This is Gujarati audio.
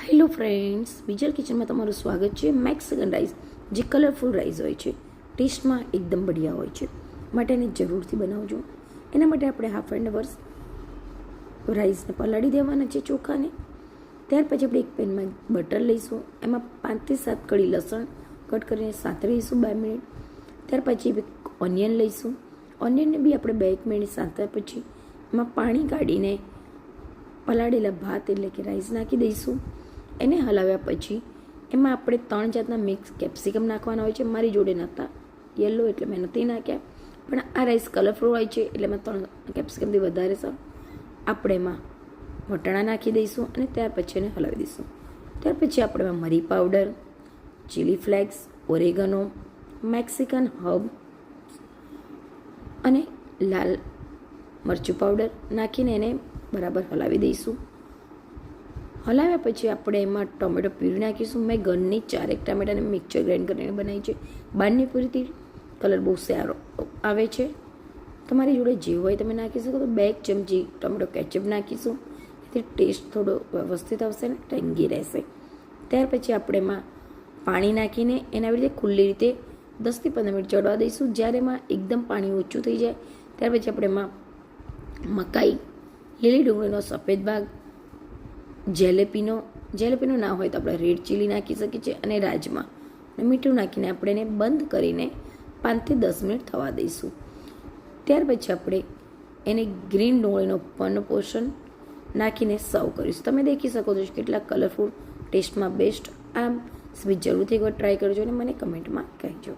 હેલો ફ્રેન્ડ્સ, વિજલ કિચનમાં તમારું સ્વાગત છે. મેક્સિકન રાઈસ જે કલરફુલ રાઈસ હોય છે, ટેસ્ટમાં એકદમ બઢિયા હોય છે, માટે એને જરૂરથી બનાવજો. એના માટે આપણે હાફ એન્ડ અવર્સ રાઈસને પલાળી દેવાના છે, ચોખાને. ત્યાર પછી આપણે એક પેનમાં બટર લઈશું, એમાં 5 થી 7 કળી લસણ કટ કરીને સાતરીશું 2 મિનિટ. ત્યાર પછી ઓનિયન લઈશું, ઓનિયનને બી આપણે 2-1 મિનિટ સાંત્યા પછી એમાં પાણી કાઢીને પલાળેલા ભાત એટલે કે રાઈસ નાખી દઈશું. એને હલાવ્યા પછી એમાં આપણે 3 જાતના મિક્સ કેપ્સિકમ નાખવાના હોય છે. મારી જોડે નહોતા યલો એટલે મેં નથી નાખ્યા, પણ આ રાઈસ કલરફુલ હોય છે એટલે મેં 3 કેપ્સિકમથી વધારે સર આપણે એમાં વટાણા નાખી દઈશું અને ત્યાર પછી એને હલાવી દઈશું. ત્યાર પછી આપણે એમાં મરી powder, chilli flakes, oregano, Mexican herb અને લાલ મરચું પાવડર નાખીને એને બરાબર હલાવી દઈશું. હલાવ્યા પછી આપણે એમાં ટોમેટો પ્યુરી નાખીશું. મેં ઘરની 4 ટામેટાને મિક્સર ગ્રાઇન્ડ કરીને બનાવી છે. બહારની પૂરીથી કલર બહુ સારો આવે છે. તમારી જોડે જે હોય તમે નાખી શકો. તો 2 ચમચી ટોમેટો કેચઅપ નાખીશું, એથી ટેસ્ટ થોડો વ્યવસ્થિત આવશે ને ટેંગી રહેશે. ત્યાર પછી આપણે એમાં પાણી નાખીને એને આવી રીતે ખુલ્લી રીતે 10 થી 15 મિનિટ ચડવા દઈશું. જ્યારે એમાં એકદમ પાણી ઓછું થઈ જાય ત્યાર પછી આપણે એમાં મકાઈ, લીલી ડુંગળીનો સફેદ ભાગ, જેલેપીનો ના હોય તો આપણે રેડ ચીલી નાખી શકીએ છીએ, અને રાજમા અને મીઠું નાખીને આપણે એને બંધ કરીને 5 થી 10 મિનિટ થવા દઈશું. ત્યાર પછી આપણે એને ગ્રીન ડુંગળીનો ઉપરનો પોર્શન નાખીને સર્વ કરીશું. તમે દેખી શકો છો કેટલા કલરફુલ, ટેસ્ટમાં બેસ્ટ. આ સ્વીટ જરૂરથી એકવાર ટ્રાય કરજો અને મને કમેન્ટમાં કહેજો.